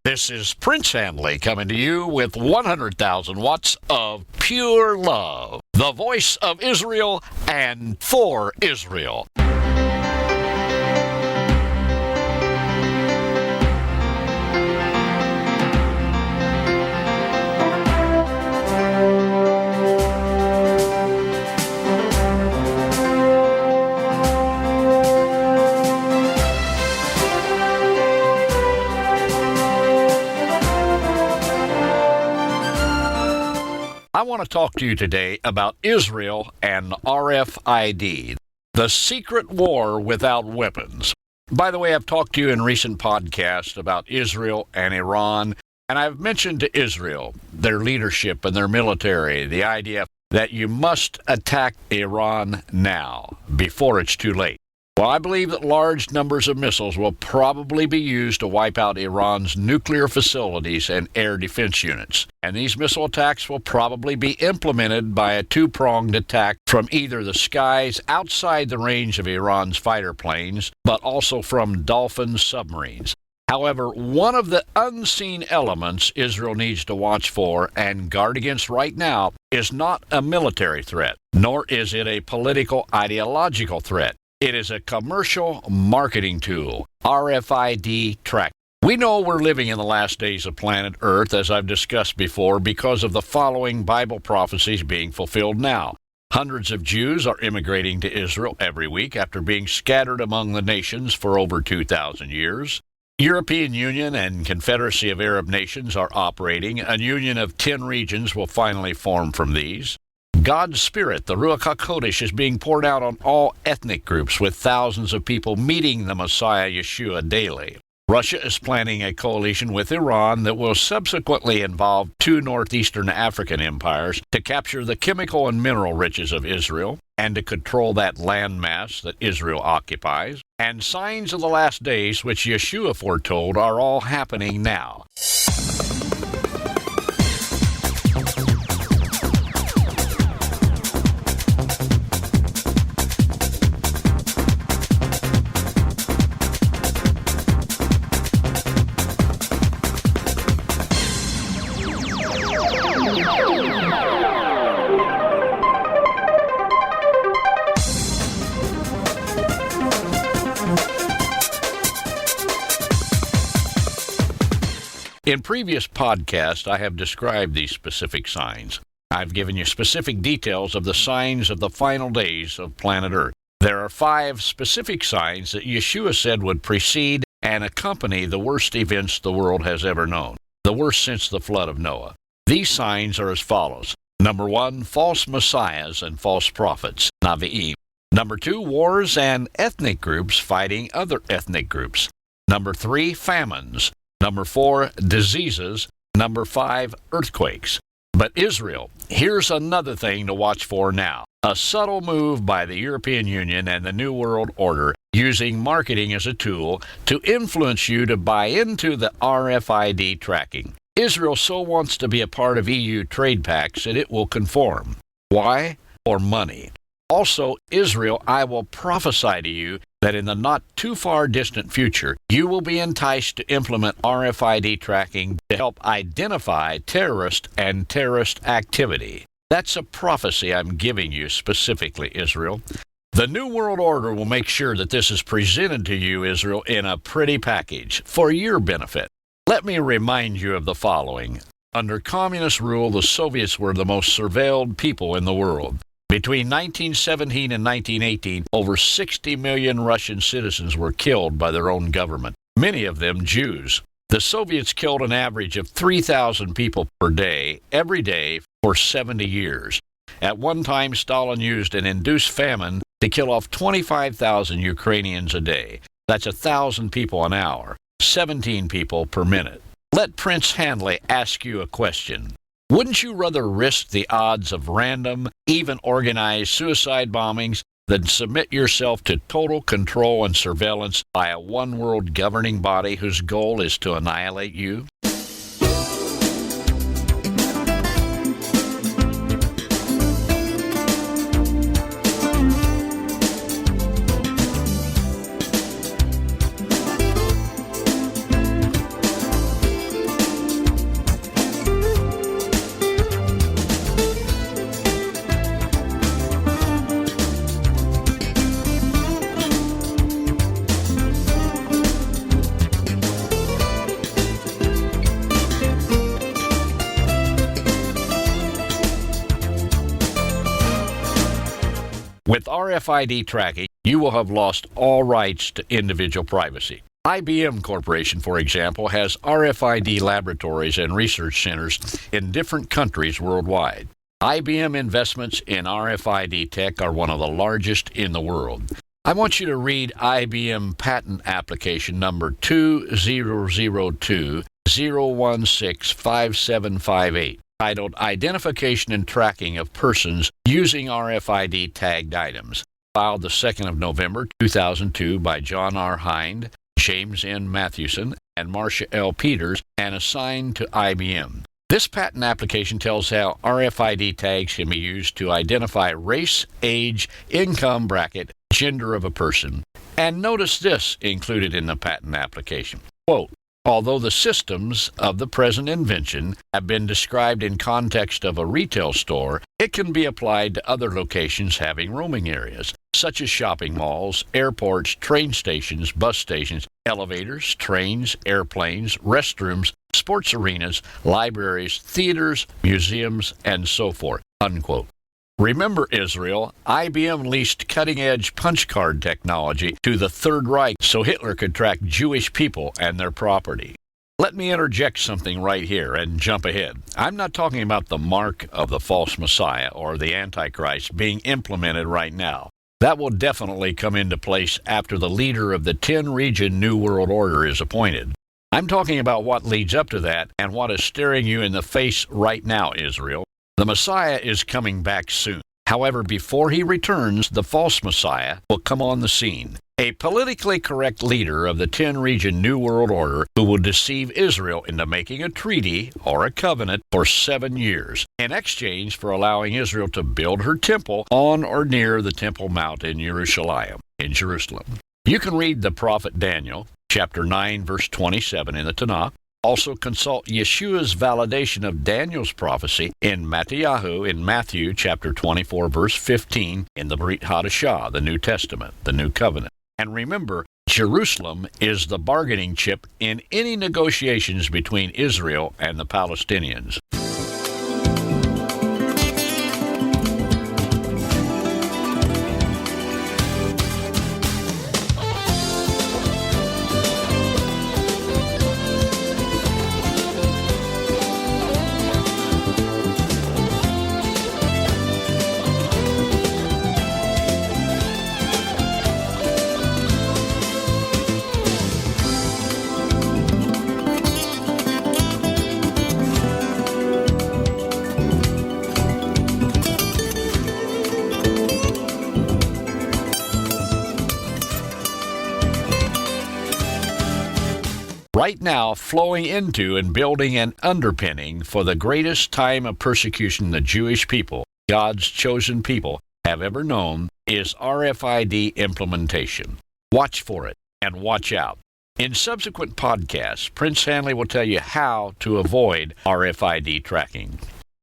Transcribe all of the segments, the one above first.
This is Prince Hanley coming to you with 100,000 watts of pure love. The voice of Israel and for Israel. I want to talk to you today about Israel and RFID, the secret war without weapons. By the way, I've talked to you in recent podcasts about Israel and Iran, and I've mentioned to Israel their leadership and their military, the idea that you must attack Iran now, before it's too late. Well, I believe that large numbers of missiles will probably be used to wipe out Iran's nuclear facilities and air defense units. And these missile attacks will probably be implemented by a two-pronged attack from either the skies outside the range of Iran's fighter planes, but also from Dolphin submarines. However, one of the unseen elements Israel needs to watch for and guard against right now is not a military threat, nor is it a political ideological threat. It is a commercial marketing tool, RFID tracking. We know we're living in the last days of planet Earth, as I've discussed before, because of the following Bible prophecies being fulfilled now. Hundreds of Jews are immigrating to Israel every week after being scattered among the nations for over 2,000 years. European Union and Confederacy of Arab Nations are operating. A union of 10 regions will finally form from these. God's Spirit, the Ruach HaKodesh, is being poured out on all ethnic groups, with thousands of people meeting the Messiah Yeshua daily. Russia is planning a coalition with Iran that will subsequently involve two northeastern African empires to capture the chemical and mineral riches of Israel and to control that landmass that Israel occupies. And signs of the last days, which Yeshua foretold, are all happening now. In previous podcasts, I have described these specific signs. I've given you specific details of the signs of the final days of planet Earth. There are 5 specific signs that Yeshua said would precede and accompany the worst events the world has ever known, the worst since the flood of Noah. These signs are as follows. Number 1, false messiahs and false prophets, Navi'im. Number 2, wars and ethnic groups fighting other ethnic groups. Number 3, famines. Number 4, diseases. Number 5, earthquakes. But Israel, here's another thing to watch for now. A subtle move by the European Union and the New World Order using marketing as a tool to influence you to buy into the RFID tracking. Israel so wants to be a part of EU trade pacts that it will conform. Why? For money. Also, Israel, I will prophesy to you that in the not too far distant future, you will be enticed to implement RFID tracking to help identify terrorist and terrorist activity. That's a prophecy I'm giving you specifically, Israel. The New World Order will make sure that this is presented to you, Israel, in a pretty package for your benefit. Let me remind you of the following. Under communist rule, the Soviets were the most surveilled people in the world. Between 1917 and 1918, over 60 million Russian citizens were killed by their own government, many of them Jews. The Soviets killed an average of 3,000 people per day, every day, for 70 years. At one time, Stalin used an induced famine to kill off 25,000 Ukrainians a day. That's 1,000 people an hour, 17 people per minute. Let Prince Hanley ask you a question. Wouldn't you rather risk the odds of random, even organized suicide bombings than submit yourself to total control and surveillance by a one-world governing body whose goal is to annihilate you? With RFID tracking, you will have lost all rights to individual privacy. IBM Corporation, for example, has RFID laboratories and research centers in different countries worldwide. IBM investments in RFID tech are one of the largest in the world. I want you to read IBM patent application number 2002-016-5758, titled Identification and Tracking of Persons Using RFID Tagged Items, filed the 2nd of November 2002 by John R. Hind, James N. Mathewson, and Marcia L. Peters, and assigned to IBM. This patent application tells how RFID tags can be used to identify race, age, income bracket, gender of a person. And notice this included in the patent application. Quote, although the systems of the present invention have been described in context of a retail store, it can be applied to other locations having roaming areas, such as shopping malls, airports, train stations, bus stations, elevators, trains, airplanes, restrooms, sports arenas, libraries, theaters, museums, and so forth, unquote. Remember, Israel, IBM leased cutting-edge punch card technology to the Third Reich so Hitler could track Jewish people and their property. Let me interject something right here and jump ahead. I'm not talking about the mark of the false Messiah or the Antichrist being implemented right now. That will definitely come into place after the leader of the 10-region New World Order is appointed. I'm talking about what leads up to that and what is staring you in the face right now, Israel. The Messiah is coming back soon. However, before he returns, the false Messiah will come on the scene. A politically correct leader of the 10-region New World Order who will deceive Israel into making a treaty or a covenant for 7 years in exchange for allowing Israel to build her temple on or near the Temple Mount in Jerusalem. You can read the prophet Daniel, chapter 9, verse 27 in the Tanakh. Also consult Yeshua's validation of Daniel's prophecy in Matthew chapter 24, verse 15 in the Brit Hadashah, the New Testament, the New Covenant. And remember, Jerusalem is the bargaining chip in any negotiations between Israel and the Palestinians. Right now, flowing into and building an underpinning for the greatest time of persecution the Jewish people, God's chosen people, have ever known, is RFID implementation. Watch for it, and watch out. In subsequent podcasts, Prince Hanley will tell you how to avoid RFID tracking.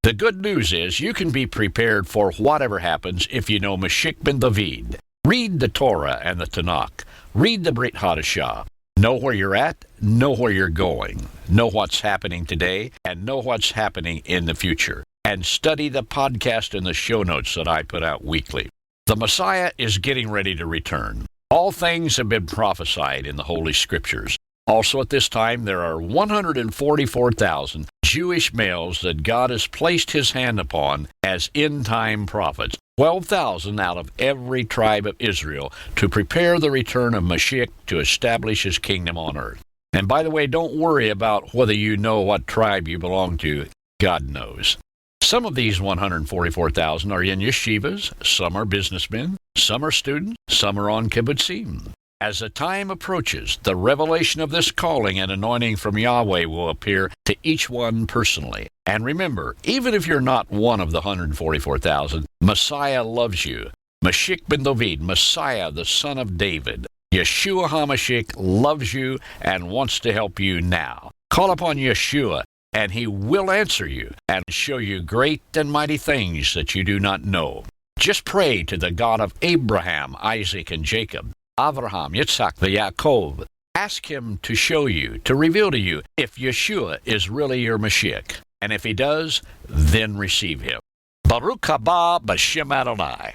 The good news is you can be prepared for whatever happens if you know Mashiach ben David. Read the Torah and the Tanakh. Read the Brit Hadashah. Know where you're at, know where you're going, know what's happening today, and know what's happening in the future. And study the podcast and the show notes that I put out weekly. The Messiah is getting ready to return. All things have been prophesied in the Holy Scriptures. Also at this time, there are 144,000 Jewish males that God has placed his hand upon as end-time prophets. 12,000 out of every tribe of Israel to prepare the return of Mashiach to establish his kingdom on earth. And by the way, don't worry about whether you know what tribe you belong to. God knows. Some of these 144,000 are in yeshivas, some are businessmen, some are students, some are on kibbutzim. As the time approaches, the revelation of this calling and anointing from Yahweh will appear to each one personally. And remember, even if you're not one of the 144,000, Messiah loves you. Mashiach ben David, Messiah, the son of David, Yeshua HaMashiach loves you and wants to help you now. Call upon Yeshua, and he will answer you and show you great and mighty things that you do not know. Just pray to the God of Abraham, Isaac, and Jacob, Avraham, Yitzhak, the Yaakov. Ask him to show you, to reveal to you, if Yeshua is really your Mashiach. And if he does, then receive him. Baruch haba b'shem Adonai.